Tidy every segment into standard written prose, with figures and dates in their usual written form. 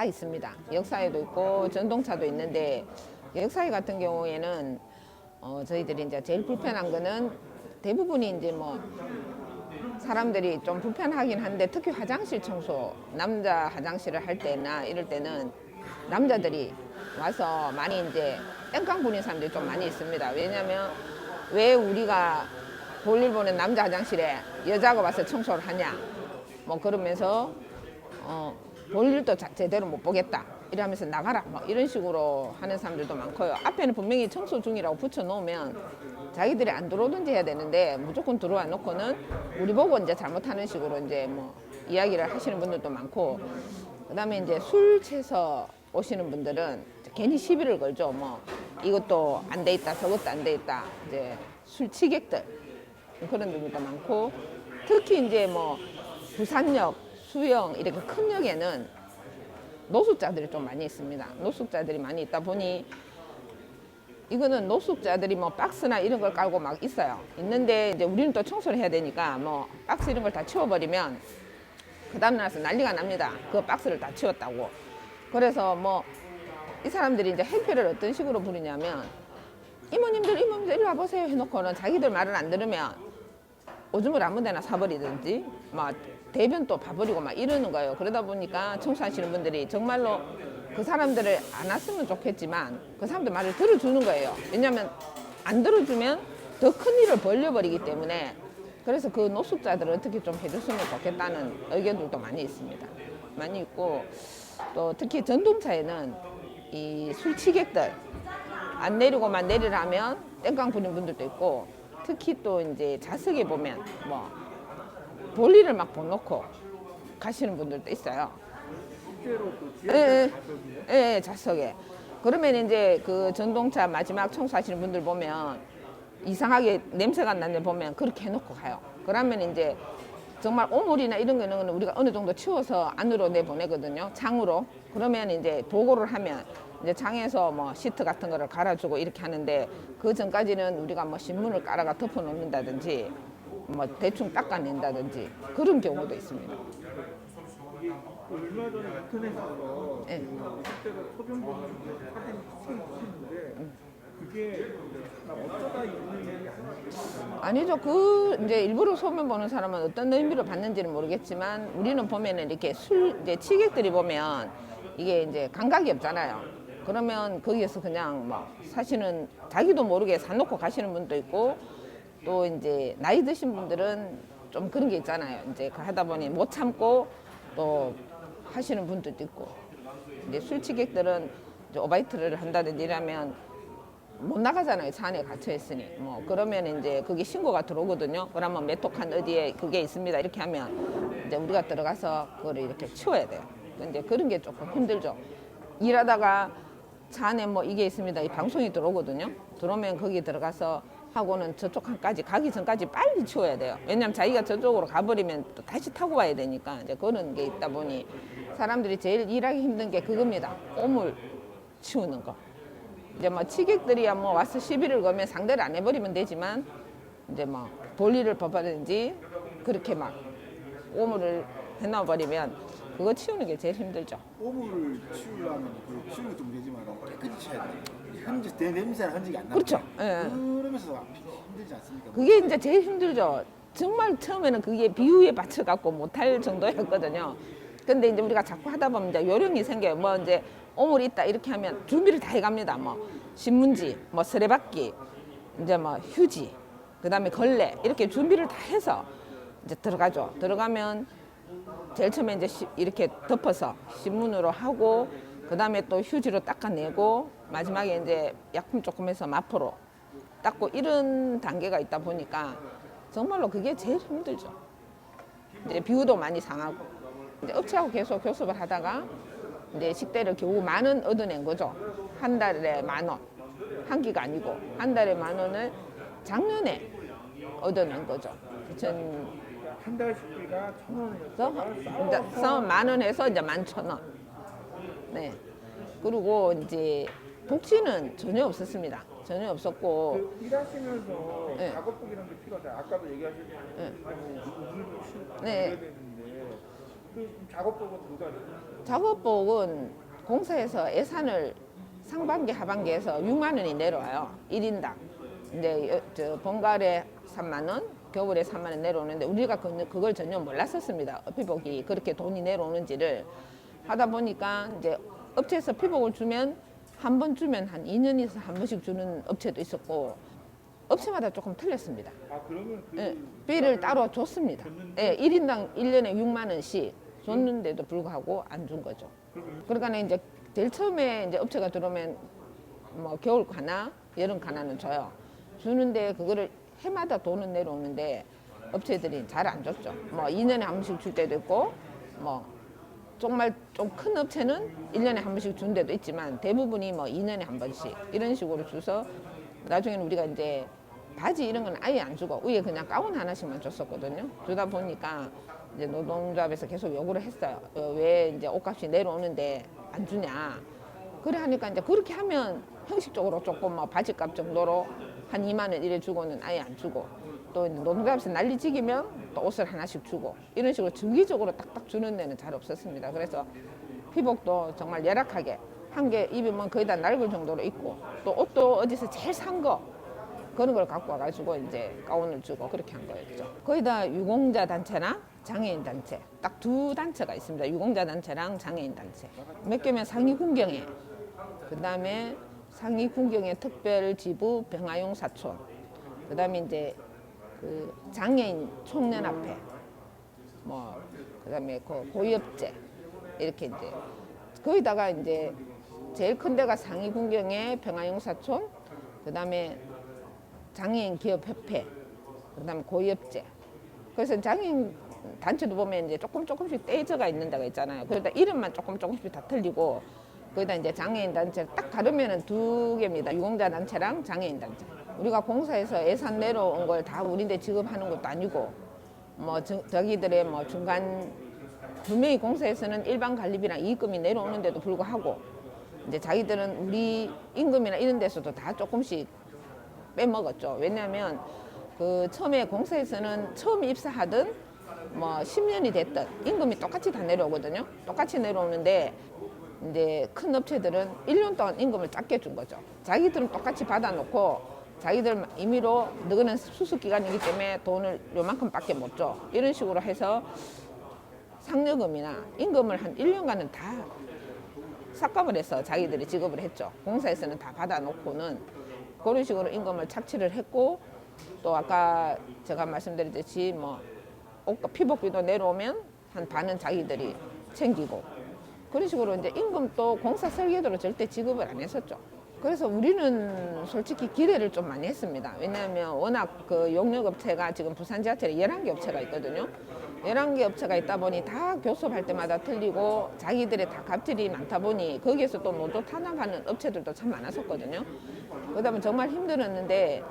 있습니다. 역사회도 있고 전동차도 있는데 역사회 같은 경우에는 저희들이 이제 제일 불편한 거는 대부분이 이제 뭐 사람들이 좀 불편하긴 한데 특히 화장실 청소, 남자 화장실을 할 때나 이럴 때는 남자들이 와서 많이 이제 땡깡 부리는 사람들이 좀 많이 있습니다. 왜냐면 왜 우리가 볼일 보는 남자 화장실에 여자가 와서 청소를 하냐 뭐 그러면서 볼일도 제대로 못 보겠다 이러면서 나가라 뭐 이런 식으로 하는 사람들도 많고요. 앞에는 분명히 청소 중이라고 붙여 놓으면 자기들이 안 들어오든지 해야 되는데 무조건 들어와 놓고는 우리 보고 이제 잘못하는 식으로 이제 뭐 이야기를 하시는 분들도 많고, 그다음에 이제 술 취해서 오시는 분들은 괜히 시비를 걸죠. 뭐 이것도 안 돼 있다 저것도 안 돼 있다, 이제 술 취객들 그런 분들도 많고, 특히 이제 뭐 부산역, 수영 이렇게 큰 역에는 노숙자들이 좀 많이 있습니다. 노숙자들이 많이 있다 보니 이거는 노숙자들이 뭐 박스나 이런 걸 깔고 막 있어요. 있는데 이제 우리는 또 청소를 해야 되니까 뭐 박스 이런 걸 다 치워버리면 그 다음날에서 난리가 납니다. 그 박스를 다 치웠다고. 그래서 뭐 이 사람들이 이제 행패를 어떤 식으로 부리냐면 이모님들 이리 와보세요 해놓고는 자기들 말을 안 들으면 오줌을 아무 데나 사버리든지 막 대변 또 봐버리고 막 이러는 거예요. 그러다 보니까 청소하시는 분들이 정말로 그 사람들을 안 왔으면 좋겠지만 그 사람들 말을 들어주는 거예요. 왜냐하면 안 들어주면 더 큰 일을 벌려버리기 때문에. 그래서 그 노숙자들을 어떻게 좀 해줬으면 좋겠다는 의견들도 많이 있습니다. 많이 있고, 또 특히 전동차에는 이 술취객들 안 내리고만 내리라면 땡깡 부리는 분들도 있고, 특히 또 이제 좌석에 보면 뭐 볼일을 막 보놓고 가시는 분들도 있어요. 실제로 그 지하철 좌석이요? 예, 좌석에. 그러면 이제 그 전동차 마지막 청소하시는 분들 보면 이상하게 냄새가 나는 보면 그렇게 해놓고 가요. 그러면 이제 정말 오물이나 이런 거는 우리가 어느 정도 치워서 안으로 내보내거든요. 창으로. 그러면 이제 보고를 하면 이제 창에서 뭐 시트 같은 거를 갈아주고 이렇게 하는데, 그 전까지는 우리가 뭐 신문을 깔아가 덮어 놓는다든지 뭐 대충 닦아낸다든지 그런 경우도 있습니다. 얼마 전에 인터넷에서 예. 실제로 소변 보는 사진 찍으시는데 그게 어쩌다 있는 일이 아니에요? 아니죠. 그 이제 일부러 소문 보는 사람은 어떤 의미로 받는지는 모르겠지만 우리는 보면은 이렇게 이제 취객들이 보면 이게 이제 감각이 없잖아요. 그러면 거기에서 그냥 뭐 사실은 자기도 모르게 사놓고 가시는 분도 있고, 또 이제 나이 드신 분들은 좀 그런 게 있잖아요. 이제 하다 보니 못 참고 또 하시는 분들도 있고, 이제 술 취객들은 이제 오바이트를 한다든지 이러면 못 나가잖아요. 차 안에 갇혀 있으니. 뭐 그러면 이제 그게 신고가 들어오거든요. 그러면 메토칸 어디에 그게 있습니다 이렇게 하면 이제 우리가 들어가서 그걸 이렇게 치워야 돼요. 이제 그런 게 조금 힘들죠. 일하다가 차 안에 뭐 이게 있습니다 이 방송이 들어오거든요. 들어오면 거기 들어가서 하고는 저쪽 한까지 가기 전까지 빨리 치워야 돼요. 왜냐면 자기가 저쪽으로 가버리면 또 다시 타고 와야 되니까. 이제 그런 게 있다 보니 사람들이 제일 일하기 힘든 게 그겁니다. 오물 치우는 거. 이제 뭐 취객들이야 뭐 와서 시비를 걸면 상대를 안 해버리면 되지만, 이제 뭐 볼일을 법하든지 그렇게 막 오물을 해놔버리면 그거 치우는 게 제일 힘들죠. 오물을 치우려면 그 치우는 좀 되지만 깨끗이 쳐야 돼. 흔적, 내 냄새나 흔적이 안 나. 그렇죠. 예. 그러면서 힘들지 않습니까? 그게 이제 제일 힘들죠. 정말 처음에는 그게 비유에 맞춰갖고 못할 정도였거든요. 근데 이제 우리가 자꾸 하다 보면 이제 요령이 생겨요. 뭐 이제 오물이 있다 이렇게 하면 준비를 다 해갑니다. 뭐 신문지, 뭐 쓰레받기, 이제 뭐 휴지, 그다음에 걸레 이렇게 준비를 다 해서 이제 들어가죠. 들어가면 제일 처음에 이제 이렇게 덮어서 신문으로 하고, 그다음에 또 휴지로 닦아내고, 마지막에 이제 약품 조금 해서 마포로 닦고, 이런 단계가 있다 보니까 정말로 그게 제일 힘들죠. 이제 비유도 많이 상하고. 이제 업체하고 계속 교섭을 하다가 이제 식대를 겨우 10,000원 얻어낸 거죠. 한 달에 10,000원. 한 끼가 아니고 한 달에 10,000원을 작년에 얻어낸 거죠. 한 달 식비가 1,000원이었다가 그래서 10,000원에서 이제 11,000원. 네. 그리고 이제 복지는 전혀 없었습니다. 전혀 없었고. 그 일하시면서 네. 작업복 이런 게 필요하잖아요. 아까도 얘기하셨는데 네. 물도 치우고 네. 그래야 되는데 그 작업복은 누가 해요? 작업복은 공사에서 예산을 상반기 하반기에서 6만 원이 내려와요. 1인당. 이제 저 봄가을에 3만 원, 겨울에 3만 원 내려오는데 우리가 그걸 전혀 몰랐었습니다. 피복이 그렇게 돈이 내려오는지를 하다 보니까 이제 업체에서 피복을 주면 한 번 주면 한 2년에서 한 번씩 주는 업체도 있었고 업체마다 조금 틀렸습니다. 아 그러면 그 예, 비를 따로 줬습니다. 예, 1인당 1년에 6만 원씩 줬는데도 불구하고 안 준 거죠. 그러니까 이제 제일 처음에 이제 업체가 들어오면 뭐 겨울 가나 여름 가나는 줘요. 주는데 그거를 해마다 돈은 내려오는데 업체들이 잘 안 줬죠. 뭐 2년에 한 번씩 줄 때도 있고 뭐 정말 좀 큰 업체는 1년에 한 번씩 준 데도 있지만 대부분이 뭐 2년에 한 번씩 이런 식으로 줘서 나중에는 우리가 이제 바지 이런 건 아예 안 주고 위에 그냥 가운 하나씩만 줬었거든요. 주다 보니까 이제 노동조합에서 계속 요구를 했어요. 왜 이제 옷값이 내려오는데 안 주냐. 그래 하니까 이제 그렇게 하면 형식적으로 조금 뭐 바지값 정도로 한 2만 원 이래 주고는 아예 안 주고 또 이제 노동조합에서 난리지기면 또 옷을 하나씩 주고 이런 식으로 정기적으로 딱딱 주는 데는 잘 없었습니다. 그래서 피복도 정말 열악하게 한 개 입으면 거의 다 낡을 정도로 입고 또 옷도 어디서 제일 산 거 그런 걸 갖고 와가지고 이제 가운을 주고 그렇게 한 거였죠. 거의 다 유공자 단체나 장애인 단체 딱 두 단체가 있습니다. 유공자 단체랑 장애인 단체. 몇 개면 상위 군경회, 그 다음에 상위 군경회 특별지부 병아용 사촌, 그 다음에 이제 그 장애인 총연합회, 뭐 그다음에 그 고위업체 이렇게 이제 거기다가 이제 제일 큰 데가 상위 군경회 병아용 사촌, 그 다음에 장애인 기업협회, 그 다음에 고위업체. 그래서 장애인 단체도 보면 이제 조금씩 떼져가 있는 데가 있잖아요. 그러다 이름만 조금씩 다 틀리고 거기다 이제 장애인 단체를 딱 가르면은 두 개입니다. 유공자 단체랑 장애인 단체. 우리가 공사에서 예산 내려온 걸 다 우리한테 지급하는 것도 아니고 뭐 저기들의 뭐 중간 분명히 공사에서는 일반 관리비랑 이익금이 내려오는데도 불구하고 이제 자기들은 우리 임금이나 이런 데서도 다 조금씩 빼먹었죠. 왜냐하면 그 처음에 공사에서는 처음 입사하든 뭐 10년이 됐든 임금이 똑같이 다 내려오거든요. 똑같이 내려오는데 이제 큰 업체들은 1년 동안 임금을 작게 준 거죠. 자기들은 똑같이 받아놓고 자기들 임의로 너희는 수습 기간이기 때문에 돈을 요만큼밖에 못 줘. 이런 식으로 해서 상여금이나 임금을 한 1년간은 다 삭감을 해서 자기들이 지급을 했죠. 공사에서는 다 받아놓고는 그런 식으로 임금을 착취를 했고 또 아까 제가 말씀드렸듯이 뭐 옷값 피복비도 내려오면 한 반은 자기들이 챙기고 그런 식으로 이제 임금도 공사 설계도로 절대 지급을 안 했었죠. 그래서 우리는 솔직히 기대를 좀 많이 했습니다. 왜냐하면 워낙 그 용역업체가 지금 부산 지하철에 11개 업체가 있거든요. 11개 업체가 있다 보니 다 교섭할 때마다 틀리고 자기들의 다 갑질이 많다 보니 거기에서 또 노조 탄압하는 업체들도 참 많았었거든요. 그러다 보면 정말 힘들었는데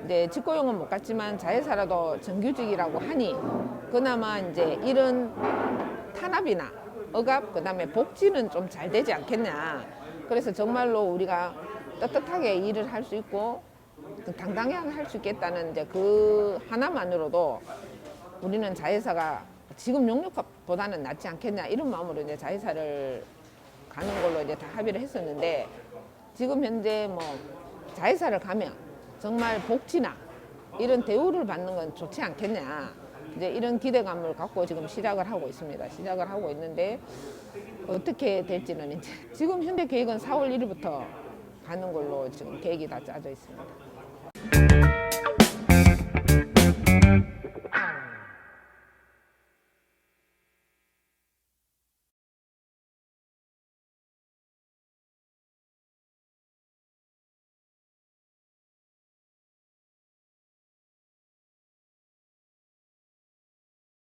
이제 직고용은 못 갔지만 자회사라도 정규직이라고 하니 그나마 이제 이런 탄압이나 억압 그다음에 복지는 좀 잘 되지 않겠냐. 그래서 정말로 우리가 떳떳하게 일을 할 수 있고 당당하게 할 수 있겠다는 이제 그 하나만으로도 우리는 자회사가 지금 용역보다는 낫지 않겠냐 이런 마음으로 이제 자회사를 가는 걸로 이제 다 합의를 했었는데 지금 현재 뭐 자회사를 가면 정말 복지나 이런 대우를 받는 건 좋지 않겠냐 이제 이런 기대감을 갖고 지금 시작을 하고 있습니다. 시작을 하고 있는데 어떻게 될지는 이제 지금 현재 계획은 4월 1일부터 가는 걸로 지금 계획이 다 짜져 있습니다.